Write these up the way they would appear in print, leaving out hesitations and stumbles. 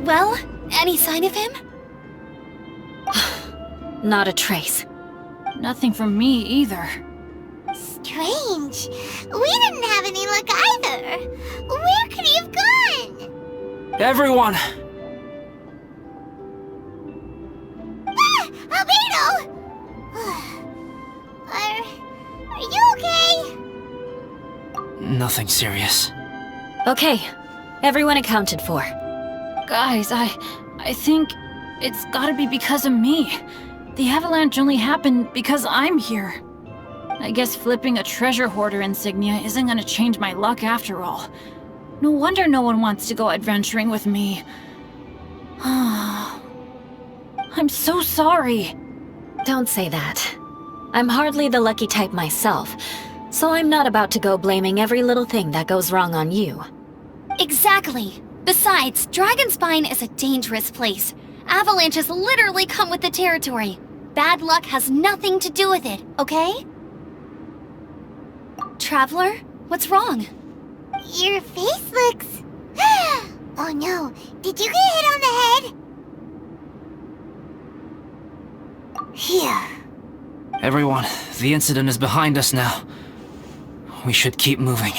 Well, any sign of him? Not a trace. Nothing from me either. Strange. We didn't have any luck either. Where could he have gone? Everyone! Ah! Albedo! Are you okay? Nothing serious. Okay, everyone accounted for. Guys, I think it's gotta be because of me. The avalanche only happened because I'm here. I guess flipping a treasure hoarder insignia isn't gonna change my luck after all. No wonder no one wants to go adventuring with me. I'm so sorry. Don't say that. I'm hardly the lucky type myself, so I'm not about to go blaming every little thing that goes wrong on you. Exactly. Besides, Dragonspine is a dangerous place. Avalanches literally come with the territory. Bad luck has nothing to do with it, okay? Traveler, what's wrong? Your face looks... Oh no, did you get hit on the head? Here. Everyone, the incident is behind us now. We should keep moving.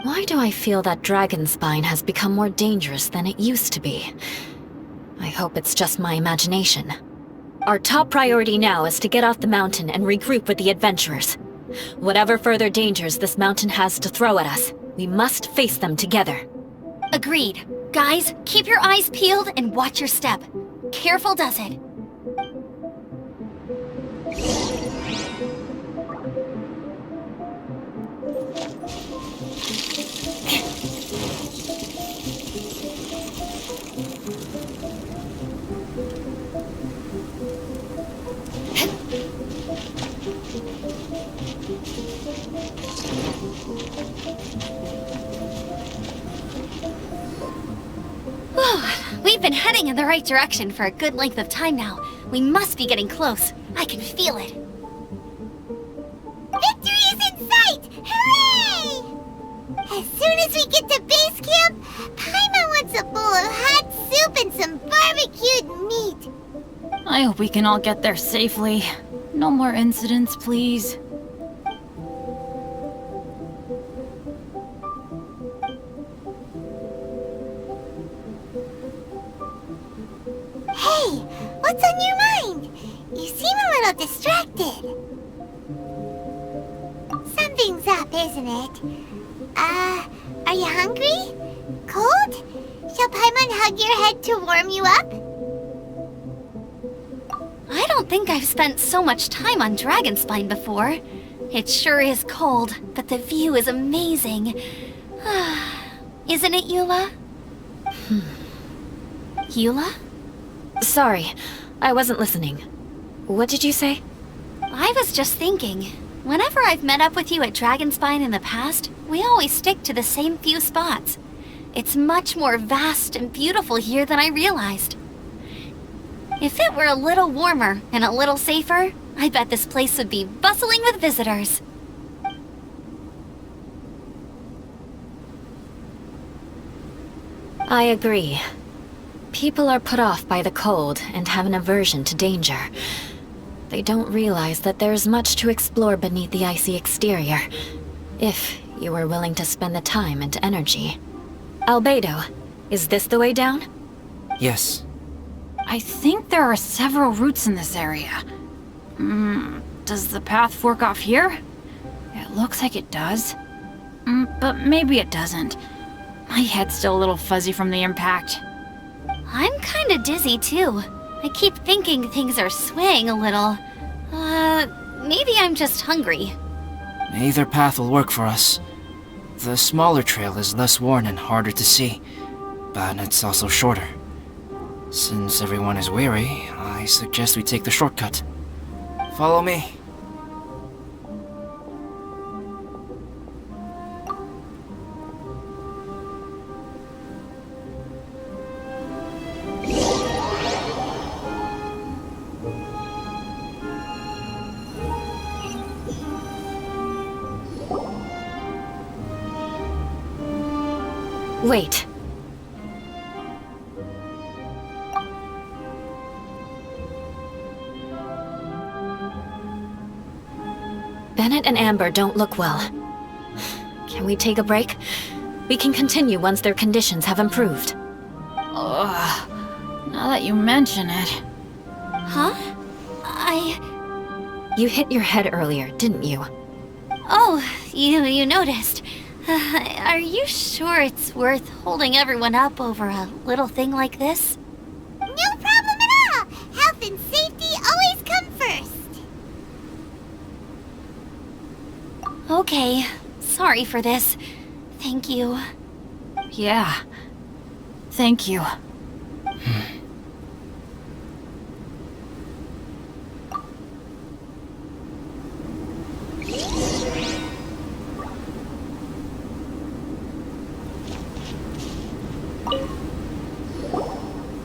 Why do I feel that Dragonspine has become more dangerous than it used to be? I hope it's just my imagination. Our top priority now is to get off the mountain and regroup with the adventurers. Whatever further dangers this mountain has to throw at us, we must face them together. Agreed. Guys, keep your eyes peeled and watch your step. Careful does it. We've been heading in the right direction for a good length of time now. We must be getting close. I can feel it. Victory is in sight! Hooray! As soon as we get to base camp, Paimon wants a bowl of hot soup and some barbecued meat. I hope we can all get there safely. No more incidents, please. Hey, what's on your mind? You seem a little distracted. Something's up, isn't it? Are you hungry? Cold? Shall Paimon hug your head to warm you up? I don't think I've spent so much time on Dragonspine before. It sure is cold, but the view is amazing. Isn't it, Eula? Eula? Sorry, I wasn't listening. What did you say? I was just thinking. Whenever I've met up with you at Dragonspine in the past, we always stick to the same few spots. It's much more vast and beautiful here than I realized. If it were a little warmer and a little safer, I bet this place would be bustling with visitors. I agree. People are put off by the cold and have an aversion to danger. They don't realize that there's much to explore beneath the icy exterior, if you were willing to spend the time and energy. Albedo, is this the way down? Yes. I think there are several routes in this area. Does the path fork off here? It looks like it does. But maybe it doesn't. My head's still a little fuzzy from the impact. I'm kinda dizzy too. I keep thinking things are swaying a little. Maybe I'm just hungry. Either path will work for us. The smaller trail is less worn and harder to see, but it's also shorter. Since everyone is weary, I suggest we take the shortcut. Follow me. Wait. Bennett and Amber don't look well. Can we take a break? We can continue once their conditions have improved. Ugh. Now that you mention it. Huh? You hit your head earlier, didn't you? Oh, you noticed. Are you sure it's worth holding everyone up over a little thing like this? No problem at all! Health and safety always come first! Okay, sorry for this. Thank you. Yeah. Thank you.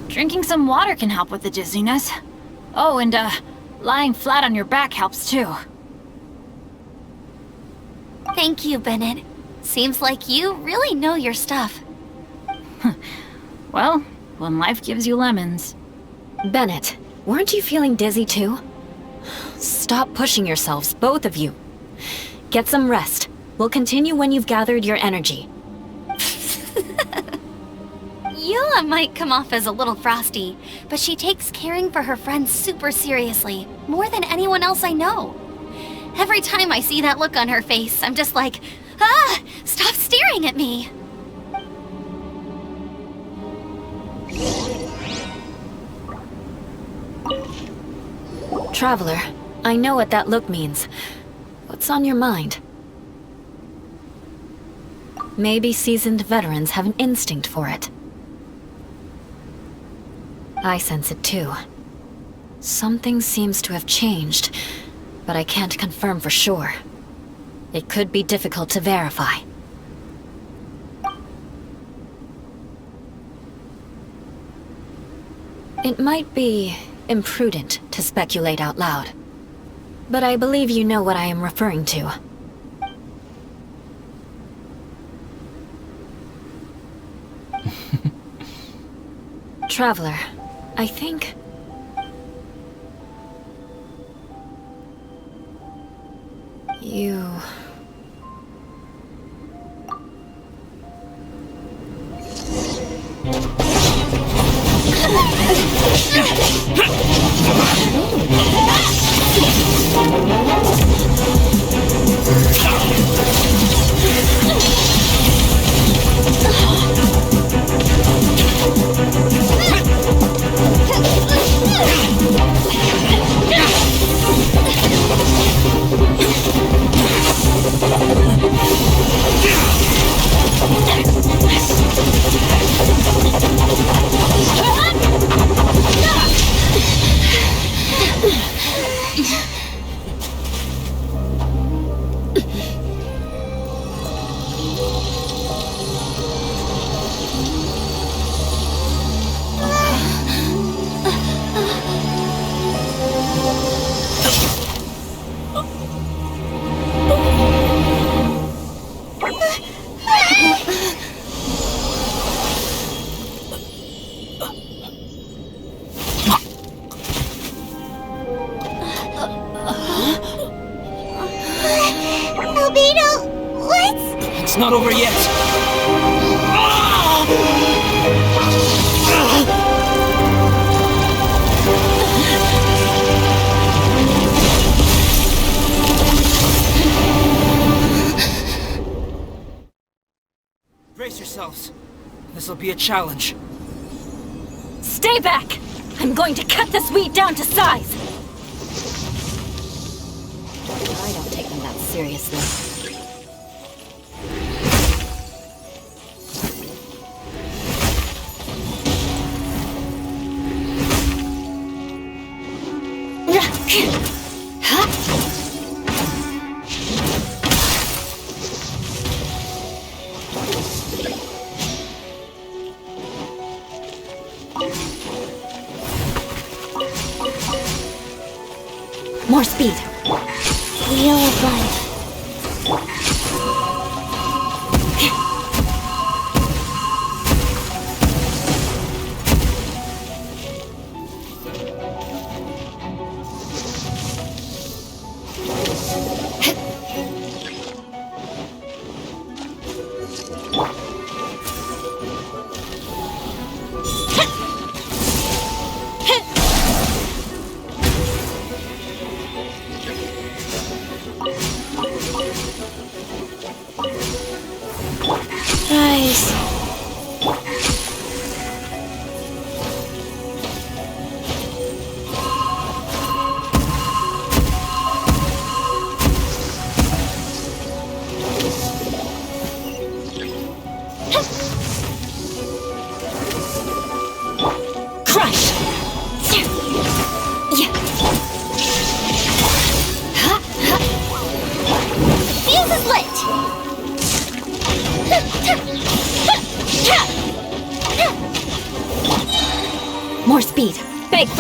Drinking some water can help with the dizziness. Oh, and lying flat on your back helps too. Thank you, Bennett. Seems like you really know your stuff. Well, when life gives you lemons. Bennett, weren't you feeling dizzy too? Stop pushing yourselves, both of you. Get some rest. We'll continue when you've gathered your energy. Yula might come off as a little frosty, but she takes caring for her friends super seriously, more than anyone else I know. Every time I see that look on her face, I'm just like, ah, stop staring at me! Traveler, I know what that look means. What's on your mind? Maybe seasoned veterans have an instinct for it. I sense it too. Something seems to have changed, but I can't confirm for sure. It could be difficult to verify. It might be imprudent to speculate out loud, but I believe you know what I am referring to. Traveler, I think... you... It's not over yet! Brace yourselves. This'll be a challenge. Stay back! I'm going to cut this weed down to size! I don't take them that seriously. More speed. Wheel of life.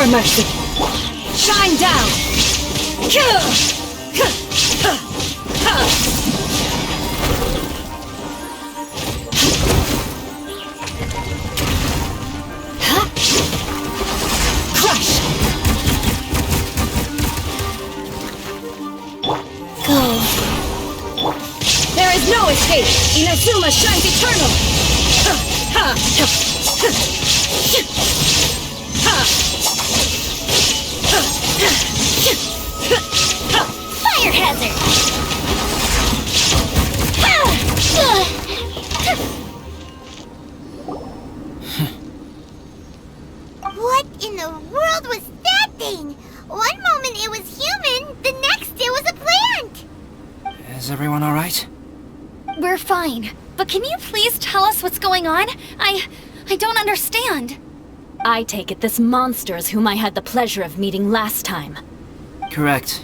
for mercy! Shine down! Crush! Go. There is no escape! Inazuma shines eternal! Fire hazard! What in the world was that thing? One moment it was human, the next it was a plant! Is everyone alright? We're fine, but can you please tell us what's going on? I don't understand. I take it this monster is whom I had the pleasure of meeting last time. Correct.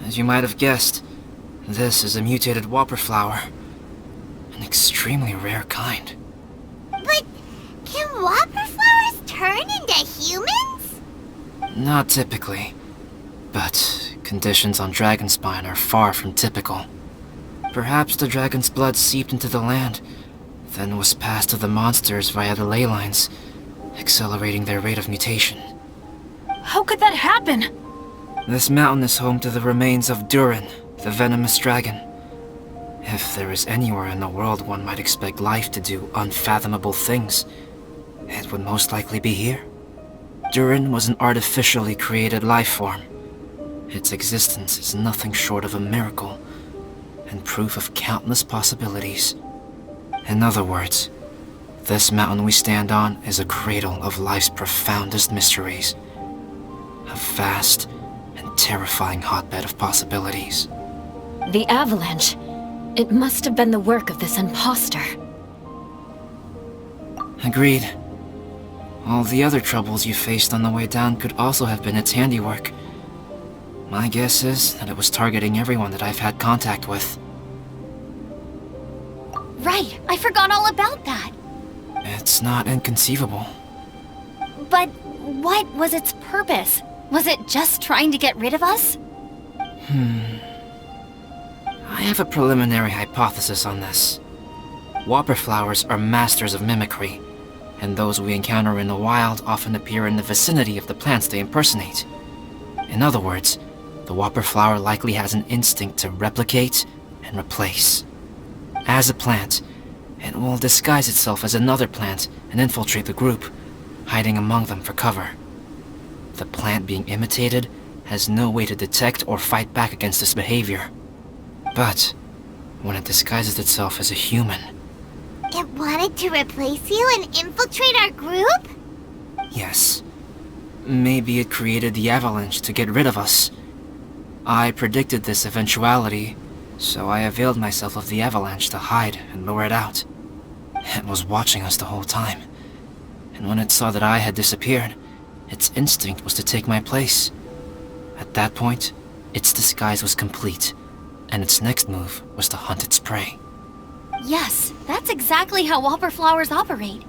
As you might have guessed, this is a mutated whopper flower. An extremely rare kind. But can whopper flowers turn into humans? Not typically, but conditions on Dragonspine are far from typical. Perhaps the dragon's blood seeped into the land, then was passed to the monsters via the ley lines, accelerating their rate of mutation. How could that happen? This mountain is home to the remains of Durin, the venomous dragon. If there is anywhere in the world one might expect life to do unfathomable things, it would most likely be here. Durin was an artificially created life form. Its existence is nothing short of a miracle, and proof of countless possibilities. In other words, this mountain we stand on is a cradle of life's profoundest mysteries. A vast and terrifying hotbed of possibilities. The avalanche. It must have been the work of this imposter. Agreed. All the other troubles you faced on the way down could also have been its handiwork. My guess is that it was targeting everyone that I've had contact with. Right, I forgot all about that. It's not inconceivable. But what was its purpose? Was it just trying to get rid of us? I have a preliminary hypothesis on this. Whopper flowers are masters of mimicry, and those we encounter in the wild often appear in the vicinity of the plants they impersonate. In other words, the whopper flower likely has an instinct to replicate and replace. As a plant, it will disguise itself as another plant and infiltrate the group, hiding among them for cover. The plant being imitated has no way to detect or fight back against this behavior. But when it disguises itself as a human... It wanted to replace you and infiltrate our group? Yes. Maybe it created the avalanche to get rid of us. I predicted this eventuality, so I availed myself of the avalanche to hide and lure it out. It was watching us the whole time, and when it saw that I had disappeared, its instinct was to take my place. At that point, its disguise was complete, and its next move was to hunt its prey. Yes, that's exactly how whopper flowers operate.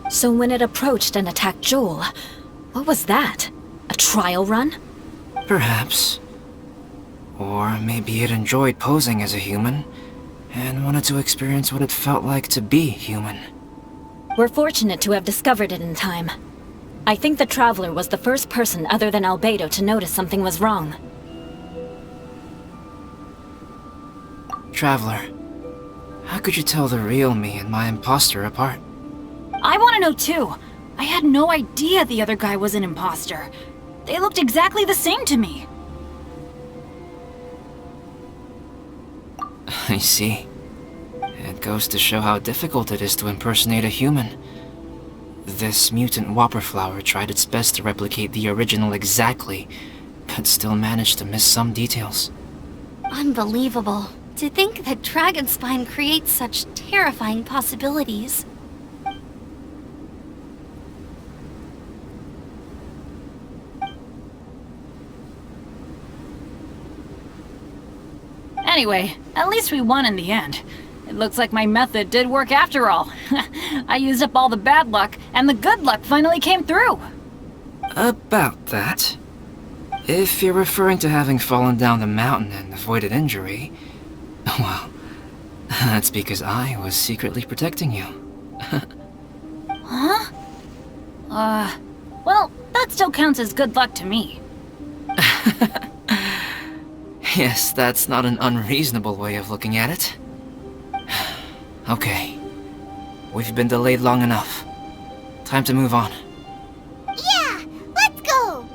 So when it approached and attacked Joel, what was that? A trial run? Perhaps. Or maybe it enjoyed posing as a human, and wanted to experience what it felt like to be human. We're fortunate to have discovered it in time. I think the Traveler was the first person other than Albedo to notice something was wrong. Traveler, how could you tell the real me and my imposter apart? I want to know too. I had no idea the other guy was an imposter. They looked exactly the same to me. I see. It goes to show how difficult it is to impersonate a human. This mutant whopper flower tried its best to replicate the original exactly, but still managed to miss some details. Unbelievable. To think that Dragonspine creates such terrifying possibilities. Anyway, at least we won in the end. It looks like my method did work after all. I used up all the bad luck, and the good luck finally came through. About that. If you're referring to having fallen down the mountain and avoided injury, well, that's because I was secretly protecting you. Huh? Well, that still counts as good luck to me. Yes, that's not an unreasonable way of looking at it. Okay. We've been delayed long enough. Time to move on. Yeah, let's go!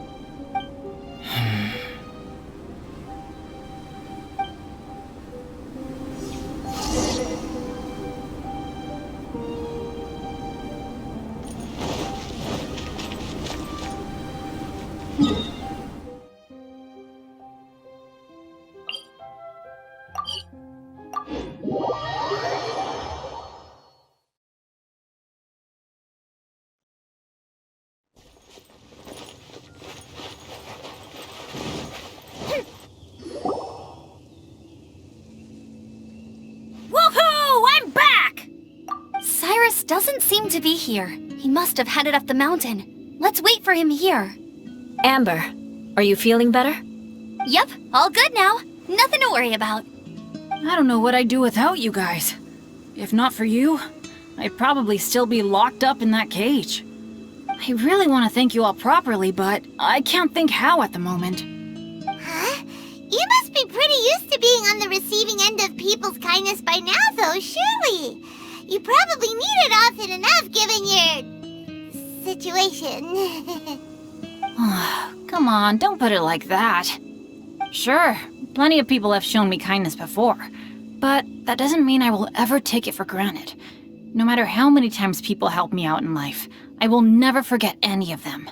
Woohoo! I'm back! Cyrus doesn't seem to be here. He must have headed up the mountain. Let's wait for him here. Amber, are you feeling better? Yep, all good now. Nothing to worry about. I don't know what I'd do without you guys. If not for you, I'd probably still be locked up in that cage. I really want to thank you all properly, but I can't think how at the moment. Huh? You must be pretty used to being on the receiving end of people's kindness by now, though, surely. You probably need it often enough, given your... situation. Come on, don't put it like that. Sure, plenty of people have shown me kindness before, but that doesn't mean I will ever take it for granted. No matter how many times people help me out in life, I will never forget any of them.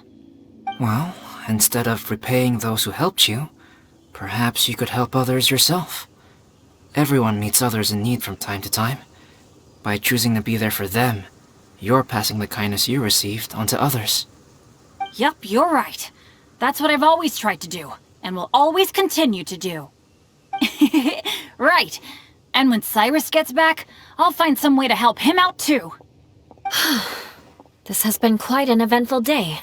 Well, instead of repaying those who helped you, perhaps you could help others yourself. Everyone meets others in need from time to time. By choosing to be there for them, you're passing the kindness you received onto others. Yup, you're right. That's what I've always tried to do, and will always continue to do. Right. And when Cyrus gets back, I'll find some way to help him out too. This has been quite an eventful day.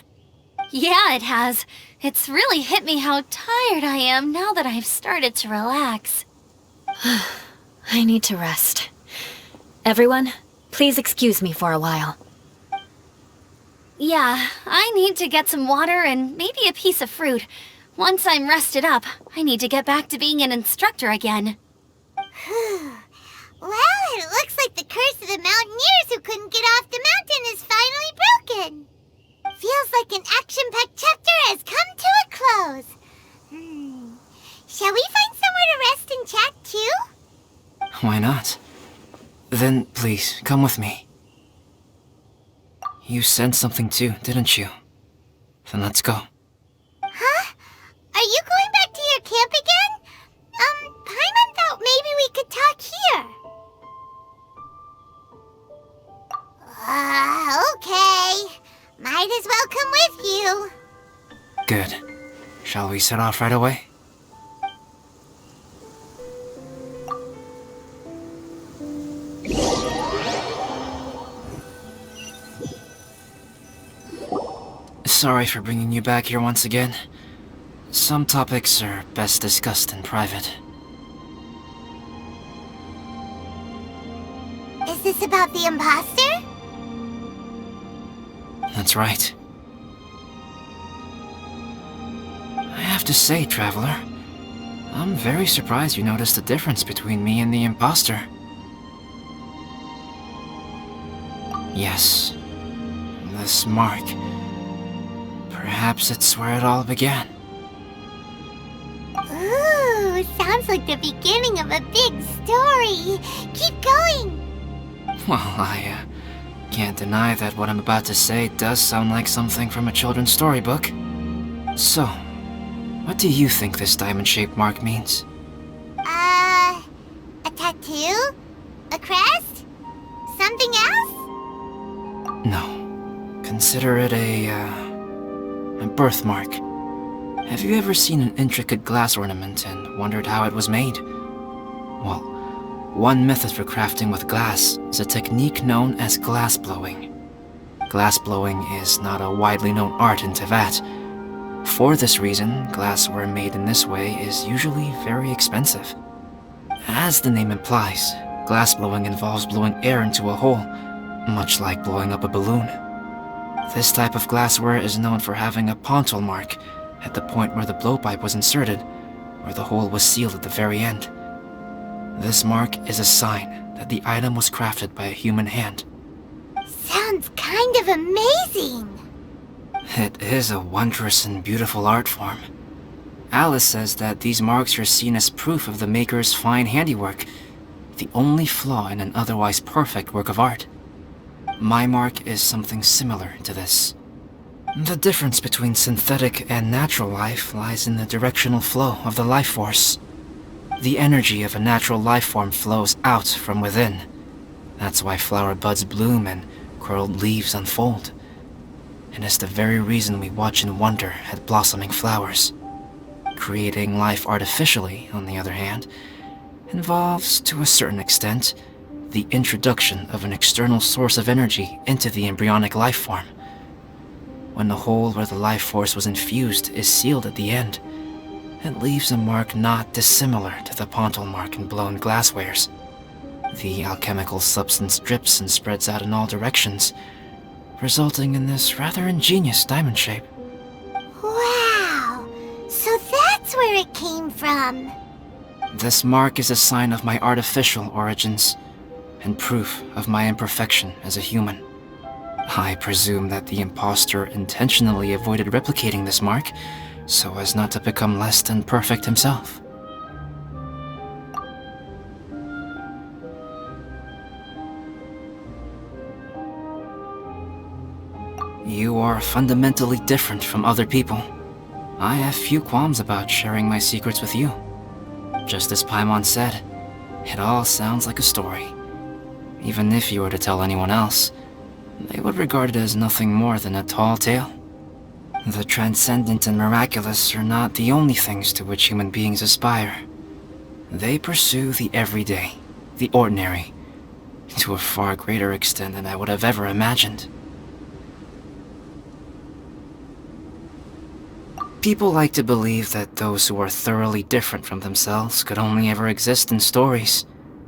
Yeah, it has. It's really hit me how tired I am now that I've started to relax. I need to rest. Everyone, please excuse me for a while. Yeah, I need to get some water and maybe a piece of fruit. Once I'm rested up, I need to get back to being an instructor again. Well, it looks like the curse of the mountaineers who couldn't get off the mountain is finally broken. Feels like an action-packed chapter has come to a close. Shall we find somewhere to rest and chat too? Why not? Then, please, come with me. You sensed something too, didn't you? Then let's go. Huh? Are you going back to your camp again? Paimon thought maybe we could talk here. Okay. Might as well come with you. Good. Shall we set off right away? Sorry for bringing you back here once again. Some topics are best discussed in private. Is this about the imposter? That's right. I have to say, Traveler, I'm very surprised you noticed the difference between me and the imposter. Yes, this mark. Perhaps it's where it all began. Ooh, sounds like the beginning of a big story. Keep going. Well, I can't deny that what I'm about to say does sound like something from a children's storybook. So, what do you think this diamond-shaped mark means? A tattoo? A crest? Something else? No. Consider it a birthmark. Have you ever seen an intricate glass ornament and wondered how it was made? Well, one method for crafting with glass is a technique known as glass blowing. Glass blowing is not a widely known art in Teyvat, For this reason, glassware made in this way is usually very expensive. As the name implies, glassblowing involves blowing air into a hole, much like blowing up a balloon. This type of glassware is known for having a pontal mark at the point where the blowpipe was inserted, where the hole was sealed at the very end. This mark is a sign that the item was crafted by a human hand. Sounds kind of amazing. It is a wondrous and beautiful art form. Alice says that these marks are seen as proof of the maker's fine handiwork, the only flaw in an otherwise perfect work of art. My mark is something similar to this. The difference between synthetic and natural life lies in the directional flow of the life force. The energy of a natural life form flows out from within. That's why flower buds bloom and curled leaves unfold. And it's the very reason we watch and wonder at blossoming flowers. Creating life artificially, on the other hand, involves, to a certain extent, the introduction of an external source of energy into the embryonic life form. When the hole where the life force was infused is sealed at the end, it leaves a mark not dissimilar to the pontal mark in blown glasswares. The alchemical substance drips and spreads out in all directions, resulting in this rather ingenious diamond shape. Wow! So that's where it came from. This mark is a sign of my artificial origins, and proof of my imperfection as a human. I presume that the impostor intentionally avoided replicating this mark, so as not to become less than perfect himself. You are fundamentally different from other people. I have few qualms about sharing my secrets with you. Just as Paimon said, it all sounds like a story. Even if you were to tell anyone else, they would regard it as nothing more than a tall tale. The transcendent and miraculous are not the only things to which human beings aspire. They pursue the everyday, the ordinary, to a far greater extent than I would have ever imagined. People like to believe that those who are thoroughly different from themselves could only ever exist in stories.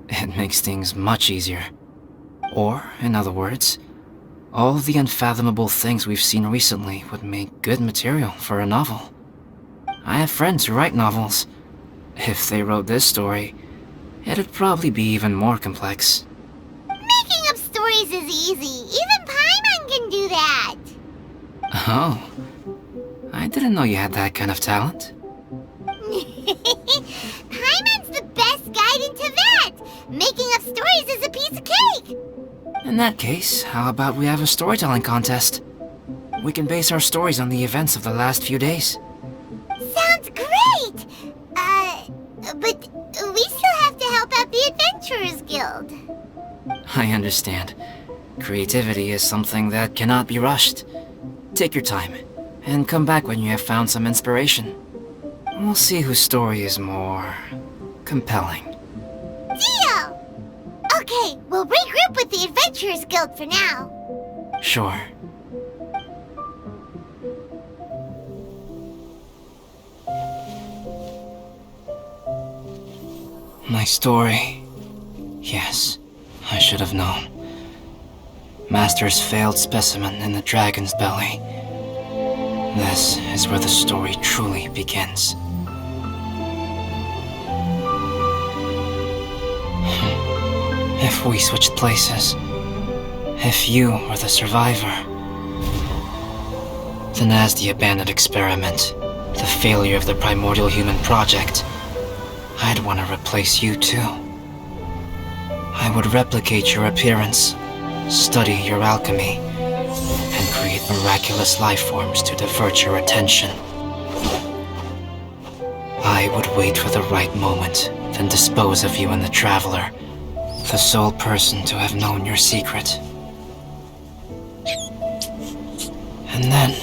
It makes things much easier. Or, in other words, all the unfathomable things we've seen recently would make good material for a novel. I have friends who write novels. If they wrote this story, it'd probably be even more complex. Making up stories is easy. Even Paimon can do that. Oh, I didn't know you had that kind of talent. Paimon's the best guide into that. Making up stories is a piece of cake. In that case, how about we have a storytelling contest? We can base our stories on the events of the last few days. Sounds great! But we still have to help out the Adventurers Guild. I understand. Creativity is something that cannot be rushed. Take your time, and come back when you have found some inspiration. We'll see whose story is more compelling. Deal! Okay, we'll regroup with the Adventurers Guild for now. Sure. My story. Yes, I should have known. Master's failed specimen in the dragon's belly. This is where the story truly begins. If we switched places, if you were the survivor, then as the abandoned experiment, the failure of the primordial human project, I'd want to replace you too. I would replicate your appearance, study your alchemy, and create miraculous life forms to divert your attention. I would wait for the right moment, then dispose of you and the Traveler, the sole person to have known your secret. And then,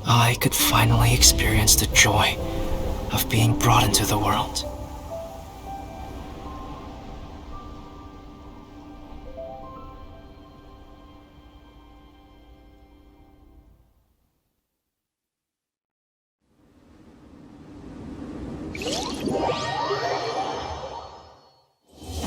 I could finally experience the joy of being brought into the world. Huh?